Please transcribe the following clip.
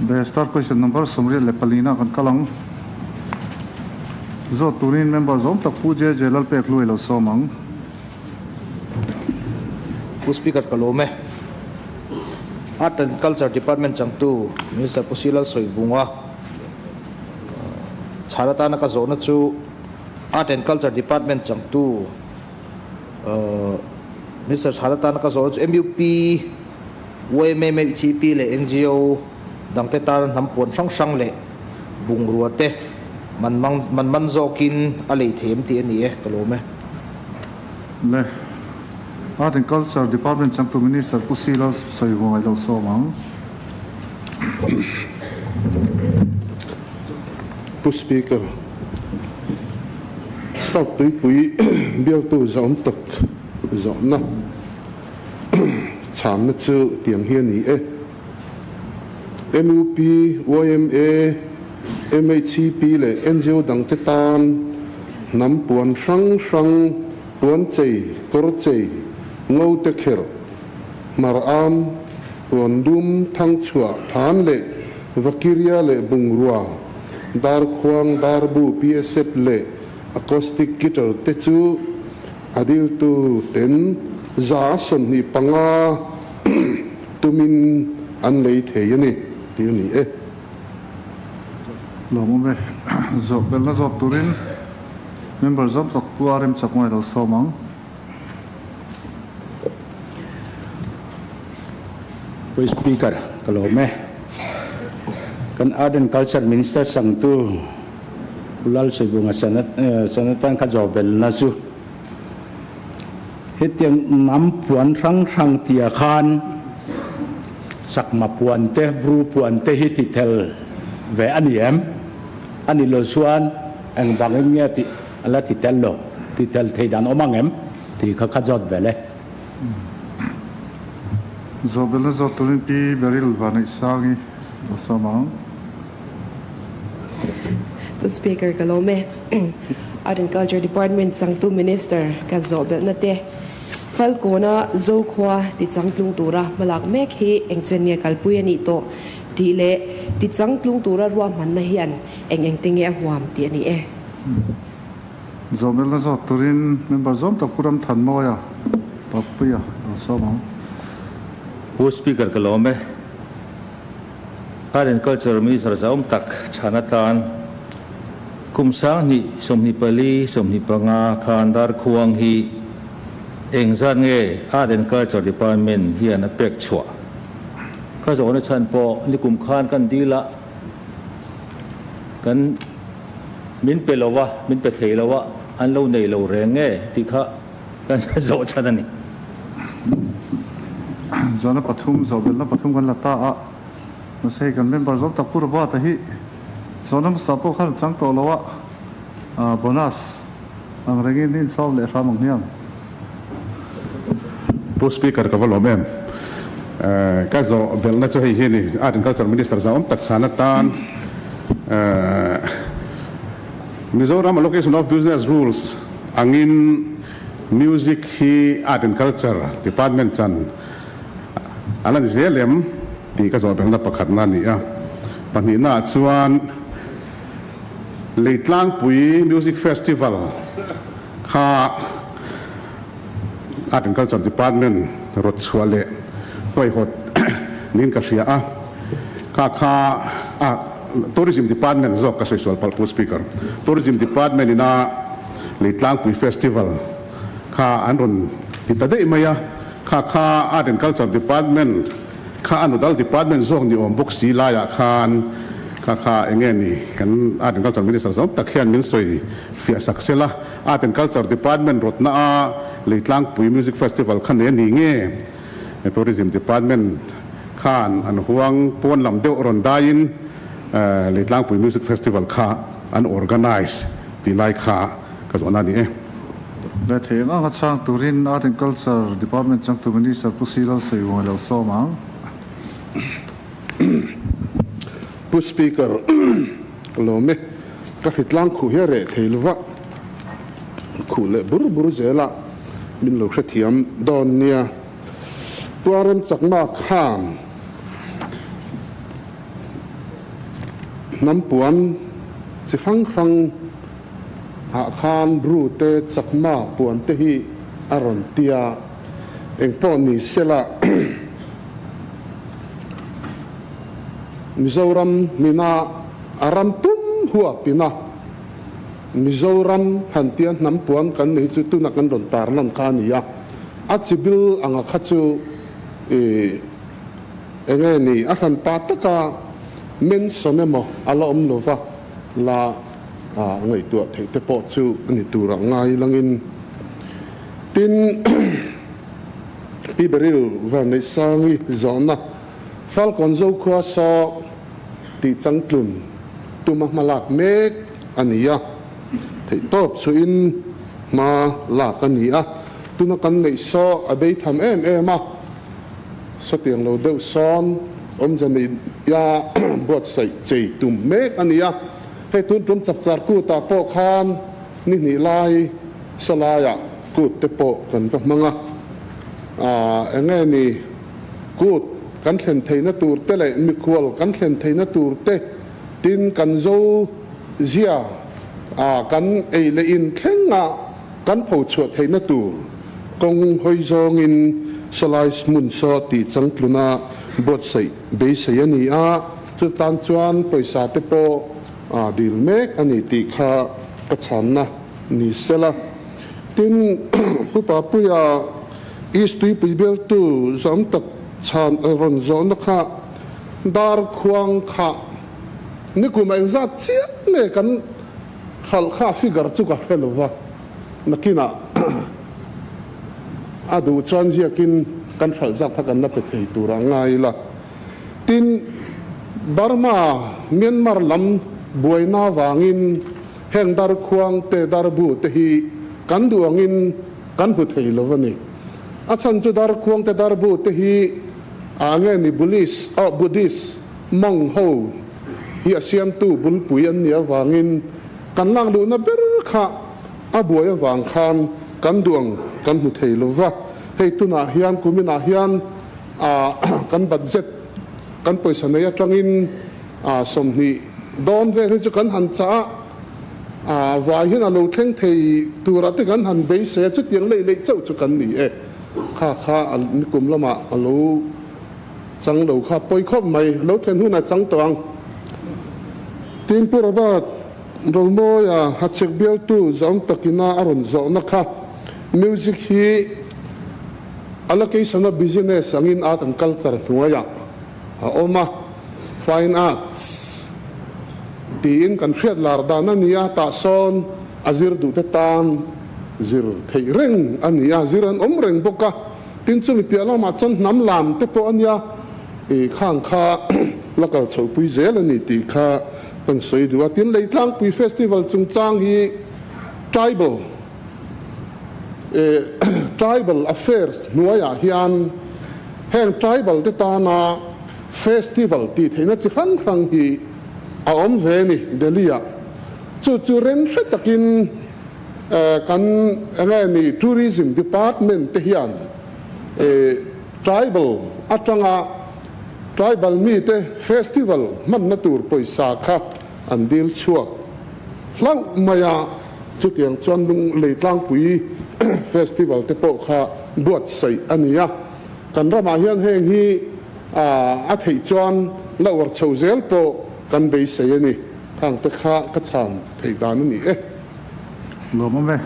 The start question number summary lepalina kan kalang Zawturin member Zawhbelhna Jeje Lalpekhlua awlsam Speaker Kalome Art and Culture Department Changtu Minister Pusilal Soivunga Chhanna ka Zawhna chu Art and Culture Department Changtu Minister Chhanna ka Zawhna chu MUP WMMCP le NGO dangte tar Hnam puan hrang le bungrua te man zokin a theih ti ani Kalome le Art and Culture Department Changtu Minister Pusilal Soivunga Speaker Zawttu Bialtu Zawhna Chhanna chu tiang hian ni MUP YMA MHCP le NGO dangte tan Hnam puan hrang puan chei kor chei ngau te kher maram puan dum thang chua than le vakiria le bungrua Darkhuang darbu PSF le acoustic guitar te chu adil tu ten za som ni panga tumin an lei theih ani ti ni Lomome Zawhbelhna Zawturin member Zawhbelhna RM Chakma awlsam Speaker Kalome kan Art and Culture Minister Sangtu ulal soibunga sanatan ka Zawhbelhna chu hetiang Hnam puan hrang tia khan sakma puan te bru puan te hititel ve aniem ani lo suan ang bangeng ti ala titel lo titel theidan omangem ti kha jot vele Zawhbelhna Zawturin pi Baryl-i sangi awlsam Speaker Kalome Art and Culture Department Changtu Minister ka Zawhbelhna te Falkawna zokhua ti changtlung tura malak mek hi engchenia kalpui ani to ti le ti changtlung tura ruam man na hian engtinge huam ti ani Zawhbelhna Zawturin member Zawhbelhna Ramthanmawia papuya awlsam Speaker Kalome Art and Culture Minister Zawhbelhna Chhanna kumsang ni somni pali somni panga khan Darkhuang hi engzan nge Art and Culture Department hian a pek chua ka Zawhna chan po ni kum khan kan dila kan min pelowa min pe theilowa an lo nei lo reng nge ti kha kan zo chan ani Zawhna Zawhbelhna pathum kan lata a no sei kan member Zawhbelhna ba ta hi Zawhna sapo khan chang to lawa bonus ang rengin din saw le ramang hiam Speaker Kalome ka Zawhbelhna chu hei hian Art and Culture Minister Zawhbelhna Chhanna tan Mizoram allocation of business rules angin music hi Art and Culture Department chan alan zelem ti ka Zawhbelhna pakhat na ni pani na chuan Leitlangpui Music Festival kha Art and Culture Department rot chhuale hoi hot nin ka hria kha Tourism Department zok ka sexual palpu Speaker Tourism Department ina Leitlangpui Festival kha anron titade maya kha Art and Culture Department kha anodal department zong ni om box silaya khan kha engeni kan Art and Culture Minister Zawhbelhna khian min soi fia saksela Art and Culture Department rotna Leitlangpui Music Festival khan ni nge Tourism Department khan an huang pon lam deu ron dain Leitlangpui Music Festival kha an organize ti lai kha ka Zawhna ni le theih nga chang turin Art and Culture Department Changtu Minister Pusilal Soivunga awlsam Speaker Kalome ka hitlang khu here theilwa khu le bur zela min lo khathiam don nia RM Chakma kham nam puan chi hrang a khan bru te chakma puan te hi aron tia engpo ni sela Mizoram mina aram tum hua pina Mizoram hantian nam puan kan nei chu tu na kan ron tar lan khania achibil anga khachu enge ni a ran pataka men sonemo ala lova la ngai tu thei te po chu ani tura ngai langin tin pi Baryl van nei sangi Zawhna Falkawna zokhua so ti changtlun tuma malak mek ania thei top chu in ma la kania tuna kan nei so abei tham em so tiang lo deuh son jani ya bot sai chei tum mek ania he tun chap char ku ta po khan ni lai salaya ku te po kan pa manga enge ni ku kan thlen theina tur te le mi khwal kan thlen theina tur te tin kan zo zia kan ei le in thlenga kan pho chuat theina tur kong hoi zong in salai mun so ti changtluna bot sei be sei ani a chu tan chuan paisa te po dil mek ani ti kha ka Chhanna ni sela tin pupa puya istui pibel tu zam tak chan ron zon kha Darkhuang kha ni kuma engza chia ne kan hal kha figure chu ka helova nakina adu chan zia kin kan hal zak thakan na pe thei tura ngai la tin Burma Myanmar lam buaina wangin heng Darkhuang te darbu te hi kan duangin kan hu thei lovani achan chu Darkhuang te darbu te hi ange ni Buddhist mong ho hi asiam tu bul puyan nia wangin kan lang lu na ber kha abuaya wang khan kan duang kan hu thei lova hei tuna hian kumina hian kan budget kan paisa nei atangin somni don ve chu kan han cha vai hian alo thleng thei tura te kan han be se chu tiang le chau chu kan ni kha ni kum lama alo chang lo kha poi khop mai lo thlen hu na chang tawang tin pura ba Romawia hachek bial tu zong takina aron Zawhna kha music hi allocation of business angin art and culture nuaya oma fine arts tin kan hriat lar dana nia ta son azir du te tan zir thei reng ania ziran reng boka tin chu mi piala ma chon nam lam te po ania khang kha local chho pui zel ani ti kha kan soi du tin Leitlangpui festival Chungchang hi tribal affairs nuaya hian heng tribal te tana festival ti theina chi hrang hi aom ve ni delia chu ren hre takin kan ni tourism department te hian tribal atanga tribal mi te festival man na tur poisa kha an dil chuak hlang maya chu tiang chuan lung Leitlangpui festival te po kha buat sei ania kan rama hian heng hi a thei chuan lawar chhozel po kan be sei ani thang te kha ka chan thei dan ani Romawia